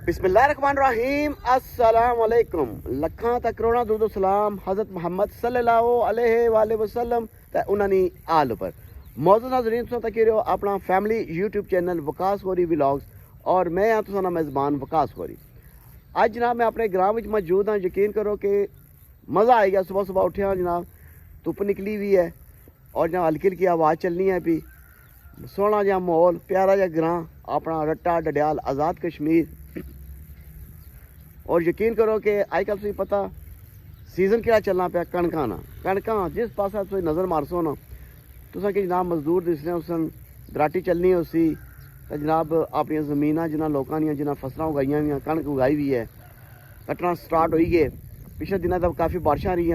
बिस्मिल्लाहिर्रहमानिर्रहीम अस्सलाम वालेकुम लखां तक करोड़ां दुरूद सलाम हज़रत मोहम्मद सल्लल्लाहु अलैहि वसल्लम ते उन्हां दी आल पर मौजूद नाज़रीन तुसां तक रहो अपना फैमिली यूट्यूब चैनल वकास खोरी व्लॉग्स और मैं हाँ तुसां दा मेज़बान वकास खोरी। अज जनाब मैं अपने ग्राम में मौजूद हाँ। यकीन करो कि मज़ा आएगा। सुबह सुबह उठे हाँ जनाब, धुप निकली हुई है और जनाब हल्की हल्की आवाज़ चलनी है भी। सोहना जहा माहौल, प्यारा जहा ग्रां अपना रट्टा डडियाल आज़ाद कश्मीर। और यकीन करो कि अजकल तुम पता सीजन क्या चलना पाया, कणकां ना कणकां जिस पास तुम नज़र मारसो ना तुसा कि जनाब मजदूर दिसने उस दराटी चलनी है उसी तो जनाब अपन जमीन जिन्होंने लोगों दी जिन्हें फसलें उगाइया हुई, कणक उगाई हुई है, कट्टना स्टार्ट हो गए। पिछले दिनों तक काफ़ी बारिशां रही,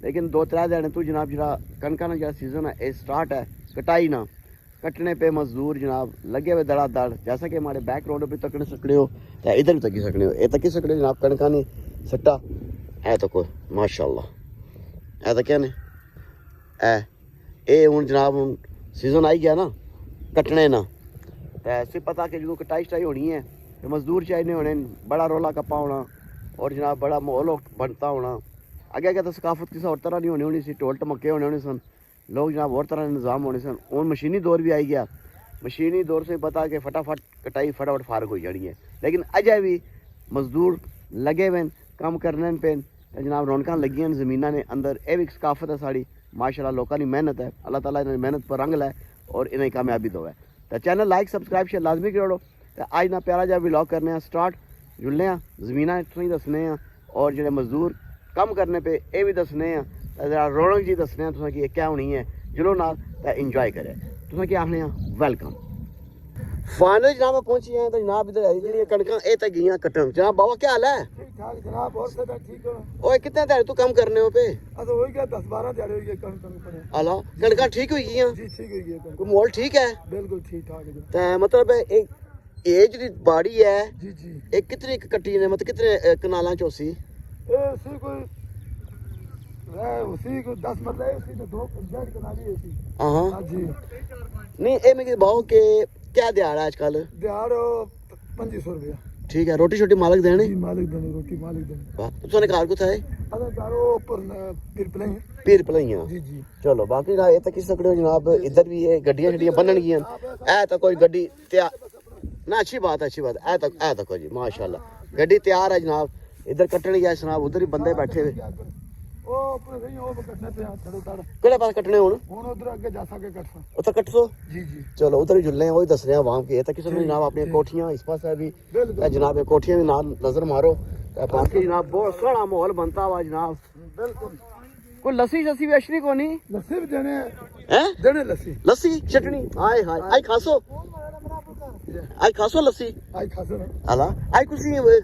लेकिन 2-3 दिन तो जनाब जो कणकां का सीजन है ये स्टार्ट है। कटाई ना कटने पे मजदूर जनाब लगे हुए धड़ाधड़, जैसा कि हमारे बैक रोड पर तकने सकते हो तो इधर भी तकी सकते हो, ये तकी सकते हो जनाब। कणका नहीं सट्टा है तो कोई माशाल्लाह है तो क्या ने ए हूँ जनाब हूँ सीजन आई गया ना कटने ना तो ऐसे पता कि जो कटाई शटाई होनी है तो मजदूर चाहिए होने, बड़ा रौला कप्पा होना और जनाब बड़ा माहौल बनता होना। अगे अगे तो सकाफत किसी और तरह नहीं होनी होनी सी, टोल टमके होने सन, लोग जनाब और तरह निज़ाम होने सन। और मशीनी दौर भी आई गया, मशीनी दौर से पता कि फटाफट कटाई फटाफट फारग हो जानी है, लेकिन अजय भी मजदूर लगे हुए कम करने पे जनाब रौनक लगी जमीना ने अंदर। यह भी सकाफत है साड़ी माशाल्लाह, लोगों की मेहनत है। अल्लाह ताला इन्हें मेहनत पर रंग लै और इन्हें कामयाबी दो है। तो चैनल लाइक सब्सक्राइब शेयर लाजमी करो। तो अज ना प्यारा जहा व्लॉग करने स्टार्ट, जुलने जमीना तुम दसने और जो मजदूर कम करने पे ये भी दसने जरा रौनक जी दसने तुसें कि क्या होनी है। जुलो नाल इंजॉय करे तुसें क्या आखने वेलकम। फाइनल जनाब पहुंची हैं तो जनाब इधर कणकां ये तो गई कट्टन। जनाब बाबा क्या हाल है? ठीक ठाक जनाब, और सब ठीक हो? ओए कितने दिहाड़े तू कम करने हो पे? हो गया 10-12 दिहाड़े हो गए कणक। आला कणकां ठीक हुई गई? जी ठीक हो गई, कोई माहौल ठीक है? बिल्कुल ठीक ठाक है। तो मतलब एक ये जी बाड़ी है जी जी एक कितनी कट्टी ने, मतलब कितने कनालां च होसी? उसी को 10 मरले उसी तो 2.5 कनाली है उसी। हां जी नहीं ए मैं भाव के क्या दिहाड़ा आजकल? दिहाड़ 2500 रुपया। ठीक है, रोटी छोटी मालिक देने? जी मालिक देने, रोटी मालिक देने। वाह तुमने कार को था है? अगर कारो ऊपर पीर पलाइयां। जी जी चलो बाकी ना ये तक किस सकड़े हो जनाब, इधर भी ये गड्डियां छड्डियां बनन गियां ए तो कोई गड्डी तैयार ना। अच्छी बात है, अच्छी बात है। ए तक जी माशाल्लाह गड्डी तैयार है जनाब। इधर कटने गया जनाब, उधर ही बंदे बैठे हुए केड़े पास कटने हुन उधर आगे जा सके कटसा उधर कटसो। जी जी चलो उधर ही जुलने वही दस रहे आवाम के तक जनाब अपनी कोठियां इस पास है भी जनाब, कोठियां भी नाल नजर मारो। बाकी जनाब बहुत सोहना माहौल बनता हुआ जनाब। बिल्कुल। कोई लस्सी शस्सी भी अशरी को नहीं लस्सी भी देने हैं? देने लस्सी चटनी हाय हाय आई खासो, आई खासो लस्सी आई खासो ना अला आई कुछ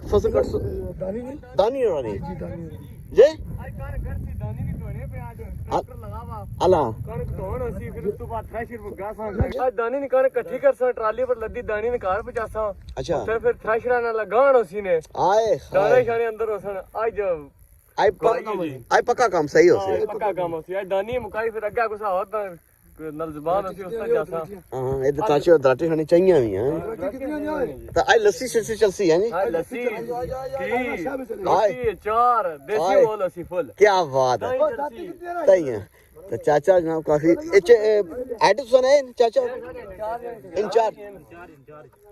फसल कटसो दानी नहीं दानी रानी जी दानी जे आई कार घर सी दानी नहीं धोने पे आज ट्रैक्टर लगावा अला कणक धोन सी फिर उस तो बाद थ्रेशर पर गासा आज दानी ने कणक इकट्ठी करसा ट्राली पर लद्दी दानी ने कार पे जासा। अच्छा फिर थ्रेशर ना लगान उसी ने आए दाने शाने अंदर होसन। आज आई पक्का काम सही हो से पक्का काम होसी। आज दानी मुकाई फिर अग्गा गुसा होता नल जबान उसी उस जासा। हां इधर ताचे दराटे खानी चाहिए भी हैं कितने नहीं आए तो आई लस्सी से चलसी है नी। आज लस्सी आए रोटी चार देसी वो लस्सी फुल क्या बात है सही है। तो चाचा जनाब काफी एडिट सुना है चाचा इंचार्ज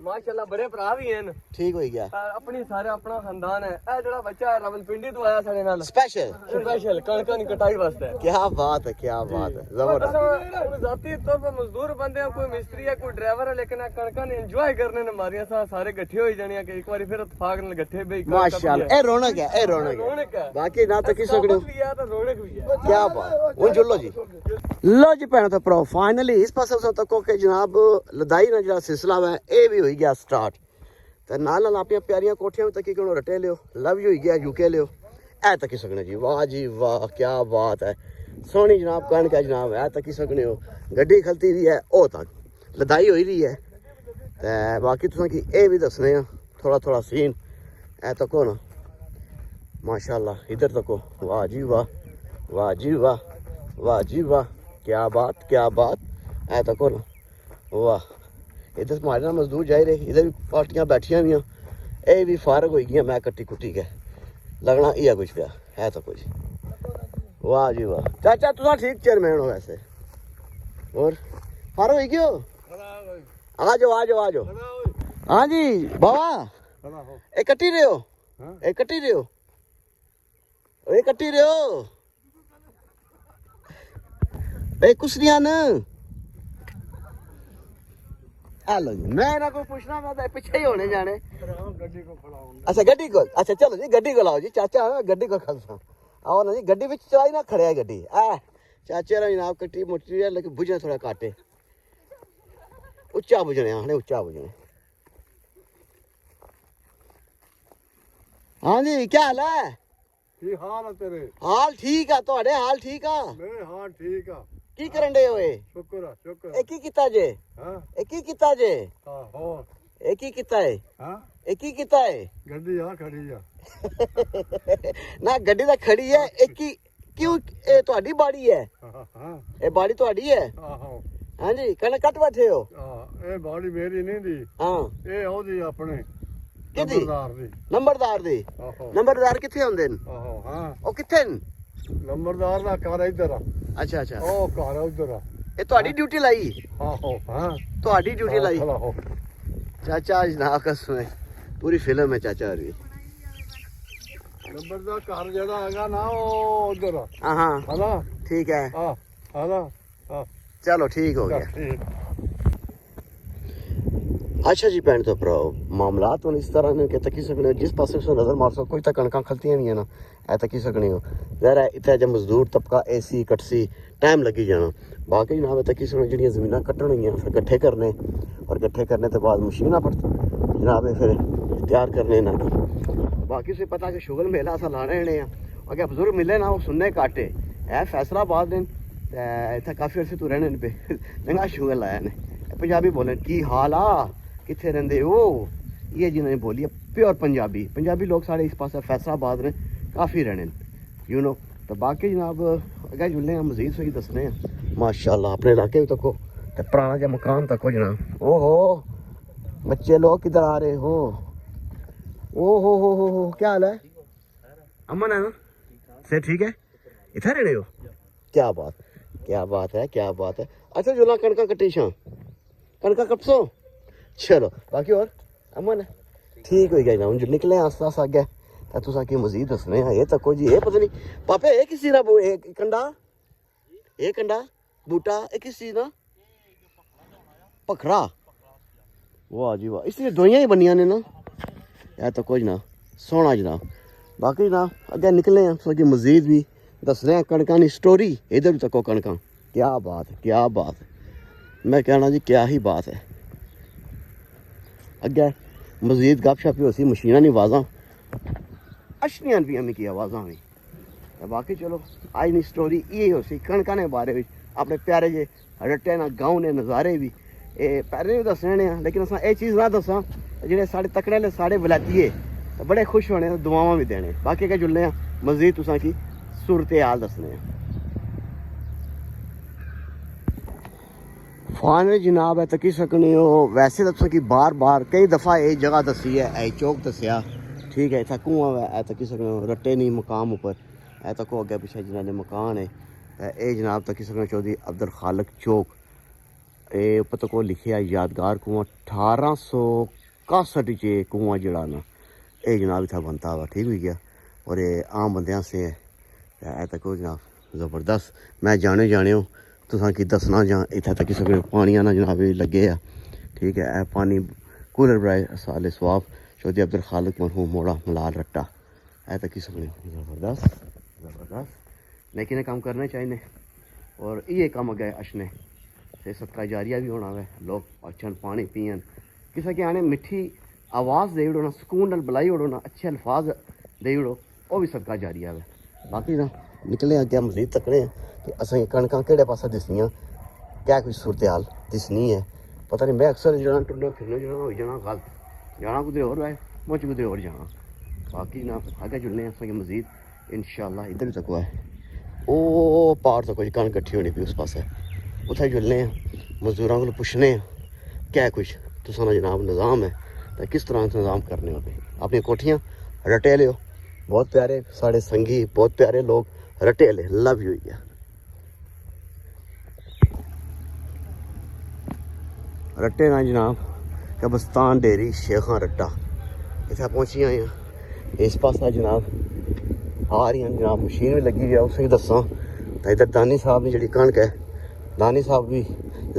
माशाल्लाह बड़े भरा भी हैं। ठीक हो गया अपनी सारे अपना खानदान है। ए जेड़ा बच्चा है रावलपिंडी तो आया साडे नाल स्पेशल स्पेशल कणकां दी कटाई वास्ते। क्या बात है, क्या बात है, जबरदस्त। जाती तौर पर मजदूर बंदे हैं, कोई मिस्त्री है कोई ड्राइवर है, लेकिन कणकां ने एंजॉय करने ने मारिया सा सारे इकट्ठे हो जाने कि एक बार फिर इत्तेफाक नाल इकट्ठे बे माशाल्लाह ए रौनक है, ए रौनक है। बाकी ना तो किस सकड़ो भी है तो रौनक भी है। क्या बात उन जुल्लो जी लो जी भैन तो भराओ फाइनली इस पास तको के जनाब लदाई ना जो सिलसिला है ये भी हो गया स्टार्ट। तो नाल अपन प्यारियां कोठियां भी तकी क्यों रटे लियो, लव हो गया यूके लियो ए तकी सकने जी। वाह जी वाह क्या बात है, सोहनी जनाब कणक है जनाब ए तकी सकने हो। गड्डी खलती भी है ओ तक लदाई हो रही है। तो बाकी तुसें कि ये भी दसने थोड़ा थोड़ा सीन ए तको ना माशाल्लाह इधर तको। वाह जी वाह, वाह जी वाह, वाह जी वाह, क्या बात क्या बात है तको ना। वाह इधर हमारे ना मजदूर जा रहे, इधर भी पार्टियां बैठिया हुई ये भी फारग हो गई मैं कट्टी कुट्टी के लगना इया कुछ पिया है तो कुछ वाह जी वाह चाचा तुसा ठीक चेयरमैन हो वैसे और फारग हो गयो आ जाओ आ जाओ आ जाओ हाँ जी बाबा ए कट्टी रहे हो ए कट्टी रहे हो ए कट्टी रहे हो ए कुछ नहीं आना हेलो जी मैं ना कोई पूछना मैं तो पीछे ही होने जाने अच्छा गड्डी को अच्छा चलो जी गड्डी को लाओ जी चाचा है गड्डी को खलसा आओ ना जी गड्डी विच चलाई ना खड़े है गड्डी आ चाचे रा जनाब कट्टी मोटी है लेकिन बुझे थोड़ा काटे उच्चा बुझने हाने उच्चा बुझने हाँ जी क्या हाल है की हाल है तेरे हाल ठीक है ਤੁਹਾਡੇ हाल ठीक है मेरे हाल ठीक है की करन दे ओए शुक्र है शुक्र ए की कीता जे हां ए की कीता जे हां हो ए की कीता है हां ए की कीता है गड्डी आ खड़ी आ ना गड्डी ਤਾਂ खड़ी है एक की क्यों ए ਤੁਹਾਡੀ ਬਾੜੀ ਹੈ हां हां ਇਹ ਬਾੜੀ ਤੁਹਾਡੀ ਹੈ हां हाँ जी कण कट बैठे हो हां ए बाड़ी मेरी नहीं दी हाँ ए ओदी अपने ਕਿਹਦੀ नंबरदार दी ਨੰਬਰਦਾਰ ਦੀ आहो ਨੰਬਰਦਾਰ ਕਿੱਥੇ ਹੁੰਦੇ ਨੇ आहो हां ਉਹ ਕਿੱਥੇ ਨੇ नंबरदार दा घर इधर आ ਅੱਛਾ ਅੱਛਾ ओ घर उधर आ ਇਹ ਤੁਹਾਡੀ ਡਿਊਟੀ ਲਾਈ आहो हां ਤੁਹਾਡੀ ਡਿਊਟੀ ਲਾਈ खड़ा हो चाचा जनाब कसम है पूरी फिल्म है चाचा की नंबरदार घर जेड़ा हैगा ना ओ उधर आ हाँ हाँ है ना ठीक है हां है ना हां चलो ठीक हो गया ठीक अच्छा जी भैन तो भराओ मामलात हूँ इस तरह ने कि तकी सकने जिस पास से नजर मार सको कोई तो कणकां खलतियां नहीं है ना ऐ तकी सकने हो यार इतना जब मजदूर तबका एसी कटसी टाइम लगी जाना बाकी जनाब तकी सकने जड़ियां जमीनां कट्टन होइयां फिर गट्ठे करने और गट्ठे करने के बाद मशीनां पर जनाब फिर तैयार करने ना बाकी से पता कि शुगल मेला अस लाने ने अगर बुजुर्ग मिले ना वो सुनने काटे है फैसलाबाद ने इतना काफ़ी अर्से तो रहने पे चंगा शुगल लाया ने पंजाबी बोले की हाल आ कितने रहंदे हो ये जिन्होंने बोली है प्योर पंजाबी पंजाबी लोग साढ़े इस पास फैसलाबाद ने काफ़ी रहने यू नो तो बाकी जनाब अगर जुलने हैं मजीद सही दसने हैं माशाल्लाह अपने इलाके तको तो पुराना जो मकान तको जनाब ओहो बच्चे लोग किधर आ रहे हो ओ हो क्या हाल है अमन है ना से ठीक है इधर रह रहे हो क्या बात है क्या बात है अच्छा जुला कणका कटी शां कणका कटसो चलो बाकी और अमन ठीक हो गया ना जो निकले आस्ता आस्ता अगे तो तुसा की मजीद दसने हैं ये तको जी ये पता नहीं पापे ये किस चीज ना कंडा बूटा ये किस चीज ना पखड़ा वाह जी वाह इसलिए दोइयां ही बनिया ने ना या तो कुछ ना सोना जनाब बाकी ना अगे निकले हैं सो की मजीद भी दस रहे हैं कणका की स्टोरी इधर भी तको कणका क्या बात है मैं कहना जी क्या ही बात है अगे मजीद गपशप भी होसी मशीना नहीं आवाज़ा अशनियां भी हमें की आवाज़ा भी बाकी चलो आज नी स्टोरी ये होसी कणका ने बारे में अपने प्यारे जे रट्टे ना गाँव ने नज़ारे भी पैरे भी दसने ने लेकिन अस ये चीज़ ना दसा जेह्ड़े साढ़े तकड़े आह्ले साढ़े वलैतिये बड़े खुश होने दुआवां भी देने बाकी अगर जुलने मजीद तुसां की सूरत हाल दसने फाइनल जनाब है तकी सकने हो वैसे तो कि बार बार कई दफ़ा ये जगह दसी है ऐ चौक दसिया ठीक है इतना कुआं है तकी सकने हो रट्टे नहीं मकाम उपर ऐ तको अगे पिछे जिन्होंने मकान है ये जनाब तकी सकने चौधरी अब्दुल खालिक चौक ये उपर तको लिखे यादगार कुआं 1861 च कुआं जड़ा ना ये जनाब इतना बनता हुआ ठीक हो गया और ये आम बंद से है तको जनाब ज़बरदस्त मैं जाने हो तुसा की दसना जां इत्थे तक सकने पानी आना जनाब लगे आ ठीक है ए पानी कूलर बनाए साले स्वाब चौधरी अब्दुल खालिक मरहूम मोड़ा मलाल रट्टा ए तक सकने ज़बरदस्त लेकिन काम करने चाहिए और ये काम अगे अशने से सदका जारिया भी होना है लोग अच्छन पानी पियन किसी के आने मिठी आवाज़ दे उड़ो ना सुकून नाल बुलाई उड़ो ना अच्छे अल्फाज दे उड़ो वो भी सदका जारिया है बाकी ना निकले अगे मजीद तकड़े कि असें कणकां केड़े पासा दिसनियां क्या कोई सूरत हाल दिसनी है पता नहीं मैं अक्सर जाना टुरना फिरना जाना हो जाना गलत जाना कुछ और है मुझ कुछ और जाना बाकी ना अगे जुलने असें मजीद इंशाल्लाह इधर तक है ओ पार तक कोई कणक कट्ठी होनी पी उस पासे उत्थे जुलने मजदूरां को पुछने क्या कुछ तुसां दा जनाब निज़ाम है तो किस तरह से इंतजाम करने होते अपनी कोठियाँ रटे लियो बहुत प्यारे साढ़े संगी बहुत प्यारे लोग रटे ले लव यू या रटे ना जनाब कब्रिस्तान डेरी शेखां रट्टा इतना पहुंची आए हैं इस पास जनाब आ रही हैं जनाब मशीन भी लगी हुई है उसे दसा तो इधर दानी साहब ने जी कणक है दानी साहब भी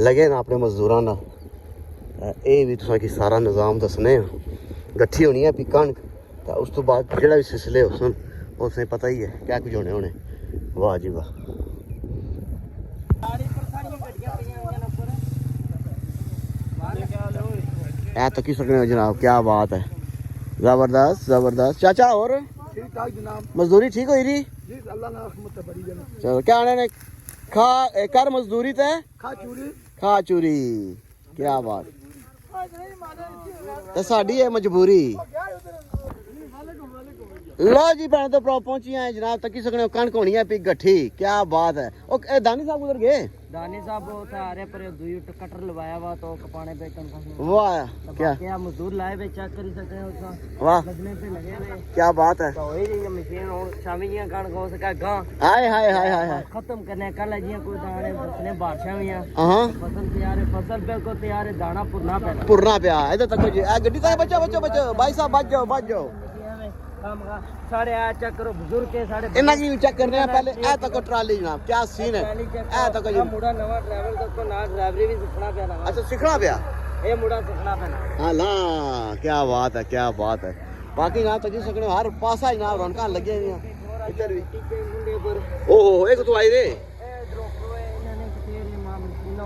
लगे ना अपने मजदूरों ना ये भी तुसा की सारा निज़ाम दसने गट्ठी होनी है भी कणक तो उस तो बाद जो भी सिलसिले उसन उसे पता ही है क्या कुछ होने होने वाह जी वाह ऐ तो की सकने हो जनाब क्या बात है जबरदस्त जबरदस्त चाचा और ठीक ठाक जनाब मजदूरी ठीक हो रही जी अल्लाह ना रहमत बड़ी जनाब चलो क्या आने ने खा कर मजदूरी ते खा चूरी क्या बात ते साडी है मजबूरी लो जी भैन तो पहुंची हैं जनाब तकी सकने कणक होनी है पी गट्ठी क्या बात है ओ दानी साहब उधर गए दानी साहब वो था अरे पर दुई कटर लवाया हुआ तो कपाने पे कनका वाह क्या मजदूर लाए पे चेक कर सकते हैं उसका वाह लगने पे लगे हुए क्या बात है तो वही जी मशीन और शामी जी कणक हो सका गां हाय हाय हाय हाय हाय खत्म करने कल जी कोई दाने बसने बारिशां भी हैं हां फसल तैयार है फसल पे को तैयार है दाना पुरना पैना पुरना पिया इधर तक जी गड्डी तक बच्चो बच्चो बच्चो भाई साहब बच जाओ साढ़े आ चेक करो बुजुर्ग के साढ़े इन्ना की चेक करने हैं पहले ए तक ट्राली जनाब क्या सीन है ए तक जी मुड़ा नवा ट्रैवल तो ना ड्राइवरी भी सीखना पैना अच्छा सीखना पिया ये मुड़ा सीखना पैना हां ला क्या बात है बाकी ना तजी सकने हर पासा जनाब रौनक लगे हैं इधर भी ओहो एक तो आई रे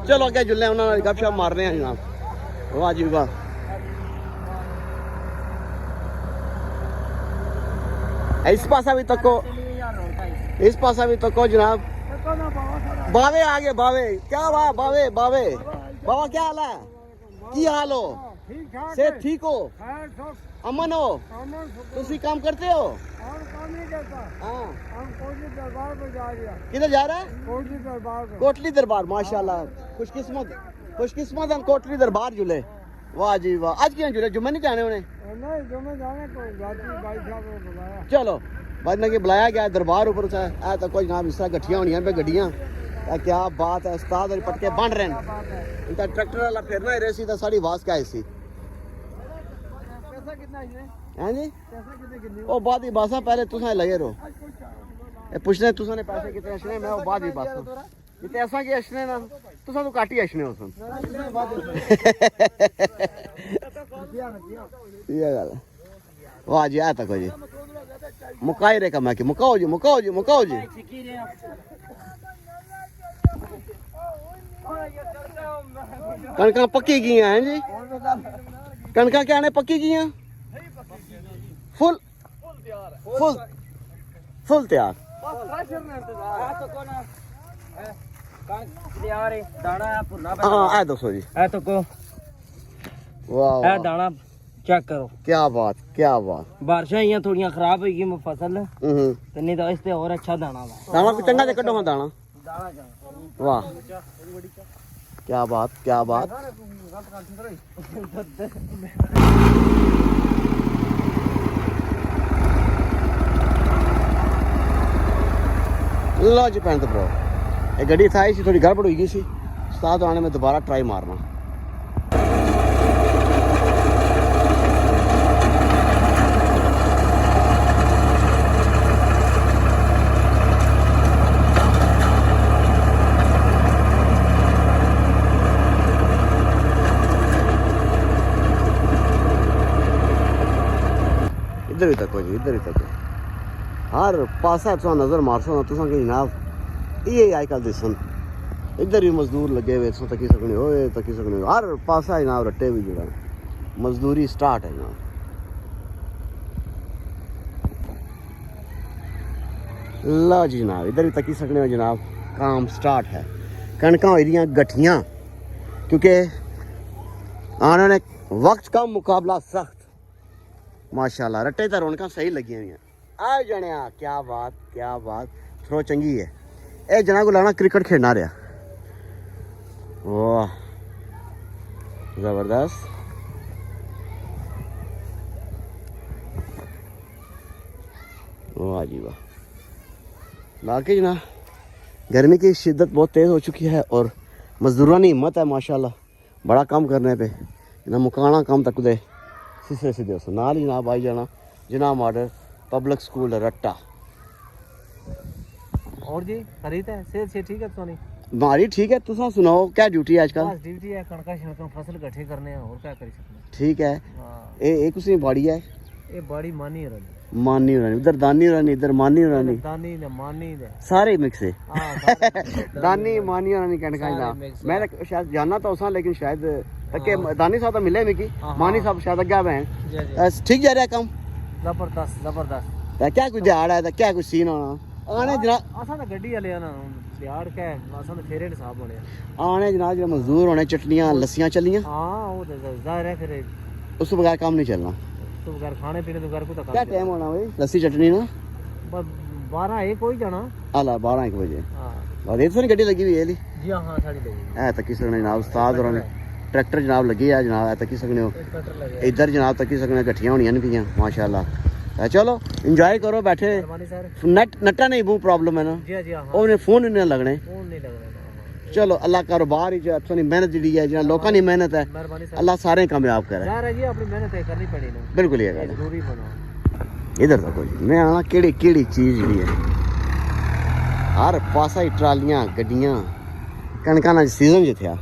चलो क्या जुल्ले उन्होंने गपशप मार रहे हैं जनाब वाह जी वाह इस पासा भी तको इस पासा भी तको जनाब बावे आ गए बावे क्या वाह बावे बावे बाबा क्या हाल है की हाल हो से ठीक हो अमन हो तुसी काम करते हो हाँ किधर जा रहा है कोटली दरबार माशाल्लाह खुशकिस्मत हम कोटली दरबार जुले वाह जी वाह आज क्या जुले जुम्मे नहीं जाने उन्हें चलो बाद में बुलाया गया दरबार ऊपर से ऐ तो कोई नाम हिस्सा गठियां होनी पे गड्डियां क्या बात है उस्ताद और पटके बन रहे हैं इनका ट्रैक्टर वाला फिरना ही रेसी तो साड़ी आवाज क्या ऐसी हैं जी ओ बाद ही बासा पहले तुसा लगे रहो पूछने तुसा ने पैसे कितने अशने मैं बाद ही बासा जिते ऐसा कि अशने ना तुसा तो काटी अशने हो सुन ये गल वाह जी आ तक जी मुकाई रे कमा के मुकाओ जी कणका पक्की की हैं जी कणका क्या ने पक्की की हैं फुल तैयार हाँ आ दसो जी है तो को वाह है दाना चेक करो क्या बात बारिशां ही थोड़ियां खराब हो गई फसल तो नहीं तो इससे और अच्छा दाना दाना भी चंगा कड्डो हाँ दाना दाना वाह क्या बात लो जी भैन भ्रा ये गड्डी था सी थोड़ी गड़बड़ हुई सी उस्ताद आने में दोबारा ट्राई मारना इधर ही तक हर पासा तुसा नजर मारसो तुसा कि जनाब ये अजकल दिसन इधर भी मजदूर लगे हुए तकी सकने हर पासा जनाब रट्टे भी जुड़ा मजदूरी स्टार्ट है जनाब ला जी जनाब इधर भी तकी सकने हो जनाब काम स्टार्ट है कणकां हो रही गठियां क्योंकि आने ने वक्त का मुकाबला सख्त माशाल्लाह रट्टे तो रौनक सही लगी हुई हैं आ जाने क्या बात थ्रो चंगी है ये जना को लाना क्रिकेट खेलना रहा वाह जबरदस्त वाह जी वाह। बाकी ना गर्मी की शिद्दत बहुत तेज़ हो चुकी है और मजदूरों की हिम्मत है माशाल्लाह बड़ा काम करने पे ना मुकाना काम तक दे सीधे सीधे उस नाल ही जनाब आई जाना जनाब मॉडल पब्लिक स्कूल रट्टा। और जी खरीद है सेहत से ठीक है सोनी हमारी ठीक है। तुम सुनाओ क्या ड्यूटी है आजकल? बस ड्यूटी है कणका शणका फसल इकट्ठे करने हैं और क्या कर सकते ठीक है। हां ये कुछ नहीं बाड़ी है ये बड़ी मानी है मानी हो रानी उधर दानी हो रानी इधर मानी हो रानी दानी ने मानी ने सारे मिक्स है। हां दानी मानी हो रानी कणका सारे ना mix मैं तो शायद जानना तो उसा लेकिन शायद तके दानी साहब तो मिले मिकी मानी साहब शायद अग्गा बहन जी जी ठीक जा रहा है काम जबरदस्त जबरदस्त तो क्या कुछ दिहाड़ है तो क्या कुछ सीन होना आने जनाब असा तो गड्डी वाले ना दिहाड़ के असा तो फेरे हिसाब होने आने जनाब जो मजदूर होने चटनियां लस्सियां चलियां हां वो तो जाहिर है फिर उस बगैर काम नहीं चलना। तो घर खाने पीने तो घर को तो क्या टाइम होना भाई लस्सी चटनी ना बस 12 1 हो ही जाना आला 12 1 बजे हां और ये तो नहीं गड्डी लगी हुई है ली जी हां साड़ी लगी है तक सकने जनाब उस्ताद और ट्रैक्टर जनाब लगी है जनाब है तक सकने हो एक कटर लगे इधर जनाब तक सकने गठियां होनियां नहीं पियां माशाल्लाह। चलो इंजॉय करो बैठे मेहरबानी सर नेट नट्टा नहीं बहुत प्रॉब्लम है ना जी जी हां ਉਹਨੇ फोन ही नहीं लगने। फोन नहीं लगना चलो अल्लाह कारोबार ही जो थोड़ी मेहनत जी है जो लोगों की मेहनत है मेहरबानी सर अल्लाह सारे कामयाब करे। यार है जी अपनी मेहनत है करनी पड़ी ना बिल्कुल ये गल जरूरी बनो है। इधर तक मैं आना केड़ी केड़ी चीज जी है हर पासा ही ट्रालियां गड्डियां कणका ना सीजन ज था।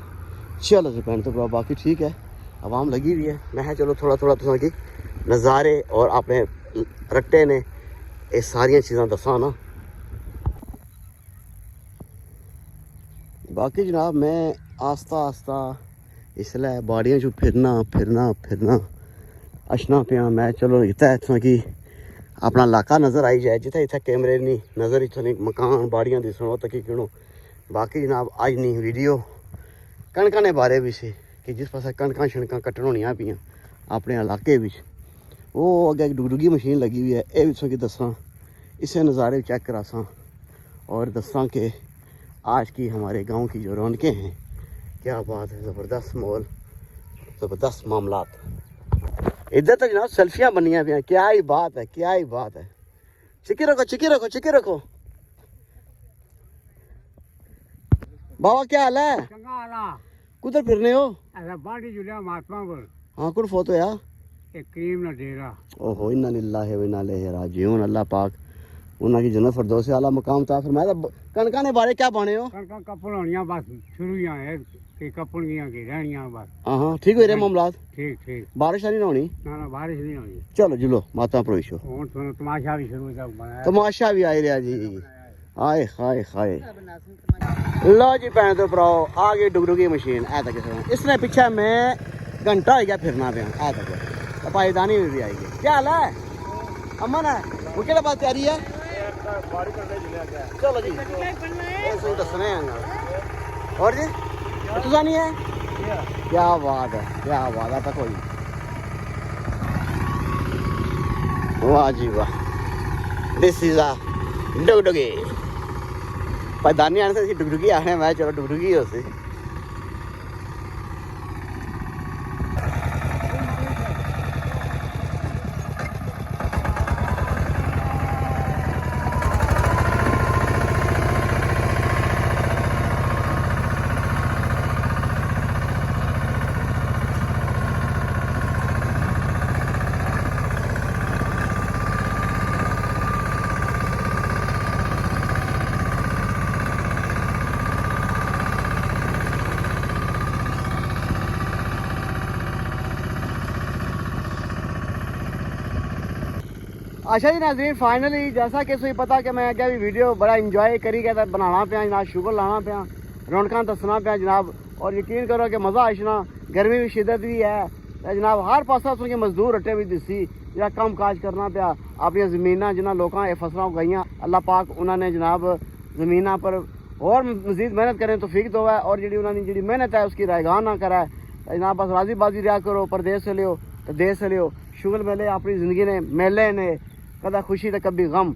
चलो जी भैन तो बाकी ठीक है आवाम लगी हुई है। मैं चलो थोड़ा थोड़ा तुसा की नज़ारे और अपने रट्टे ने ये सारिया चीज़ां दसा ना। बाकी जनाब मैं आस्ता आस्ता इसलिए बाड़ियां चू फिरना फिरना फिरना अछना पिया। मैं चलो इतना इतना कि अपना इलाका नज़र आई जाए जिथे इतना कैमरे नहीं नज़र इतने मकान बाड़ियां दिसण तक क्यों। बाकी जनाब अज नहीं वीडियो कणका ने बारे भी से कि जिस पास कणका शणका कट्टन होनियां पियां अपने इलाके में वो अगे एक डुगडुगी मशीन लगी हुई है ये भी कि दसा इसे नज़ारे चेक करासा और दसा कि आज की हमारे गांव की जो रौनकें हैं क्या बात है। ज़बरदस्त माहौल ज़बरदस्त मामलात इधर तक जनाब सेल्फियाँ बनियाँ पियाँ क्या ही बात है क्या ही बात है। चिक्की रखो चिक्की रखो चिक्की रखो। बाबा क्या हाल है चंगा आला कुधर फिरने हो? ऐसा बाड़ी जुलिया महात्मा पर हाँ कुछ फोटो या एक क्रीम ना डेरा ओहो इन्ना लिल्लाहि व इन्ना इलैहि राजिऊन। अल्लाह पाक उन्हां की जन्नत फिरदौस आला मुकाम ता फरमाया। कणका ने बारे क्या बने हो? कणका कपड़ होनियां बस शुरू ही है कि कपड़ गियां की रहनियां बस। हाँ ठीक हो रहे मामलात ठीक ठीक बारिश नहीं होनी। ना बारिश नहीं होनी चलो जुलो माता प्रोइशो हुन सुनो तमाशा भी शुरू जब बनाया तमाशा भी आई रहा जी। आए खाए खाए लो जी भैन तो भराओ आ गई डुगडुगी मशीन ऐ तक इसने पीछे मैं घंटा हो गया फिरना पे ऐ तक पाईदानी भी आई गई। क्या हाल है अमन है वो केड़ा बात तैयारी है? चलो जी ये दसने और जी तुसा नहीं है क्या बात है तक कोई वाह जी वाह दिस इज अ डुगडुगी पाईदानी आने से डुगडुगी आने मैं चलो डुगडुगी हो सी। अच्छा जी नाज़रीन फाइनली जैसा कि तुझे पता कि मैं अगर भी वीडियो बड़ा इंजॉय करी गया था बनाना पाया जनाब शुगर लाना पाया रौनक दसना पाया जनाब और यकीन करो कि मज़ा आशना गर्मी भी शिद्दत भी है जनाब हर पासा तुझे मजदूर रट्टे भी दिसी जरा कम काज करना पाया अपनी ज़मीन जिन्होंने लोगों ने फसलों उगाइया अल्लाह पाक उन्होंने जनाब ज़मीन पर और मजीद मेहनत करें तो फिक दो है और जी उन्होंने जी मेहनत है उसकी रायगान ना कराए जनाब बस राजी बाजी रहा करो परदेश से लियो तो देश से लियो शुगर मेले अपनी ज़िंदगी ने मेले ने कदा खुशी तो कभी गम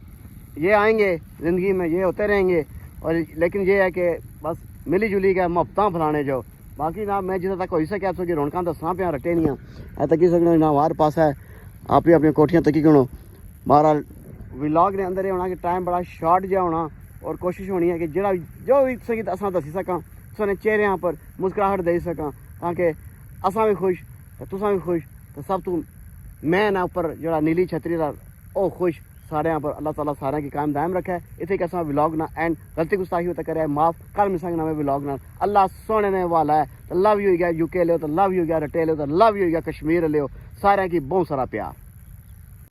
ये आएंगे ज़िंदगी में ये होते रहेंगे और लेकिन ये है कि बस मिली जुली के मुहब्बत फैलाने जो बाकी ना मैं जितना तक हो सके सो रौनक दसा पिया रटे नहीं तकी सकने ना हर पास है आप ही अपनी कोठियां तकी क्यों बहरहाल व्लॉग ने अंदर एह् होना कि टाइम बड़ा शार्ट जिहा होना और कोशिश होनी है कि जेह्ड़ा जो बी तुसेंगी असां दस्सी सकां तुसें चेहरियां पर मुस्कराहट देई सकां ताकि असां भी खुश ते तुसां भी खुश ते सब तू मैं ना उप्पर जेह्ड़ा नीली छतरी दा ओह् खुश सारें पर अल्लाह ताला सारें गी कायम दायम रखे इत्थे कि असां व्लॉग ना एंड गलती गुस्ताखी होता करे माफ कल मिसांगे नमें व्लॉग नाल अल्लाह सोने ने वाला है ते लव यू गया यूके लियो ते लव यू गया रटे लियो ते लव यू गया कश्मीर लियो सारें गी बहुत सारा प्यार।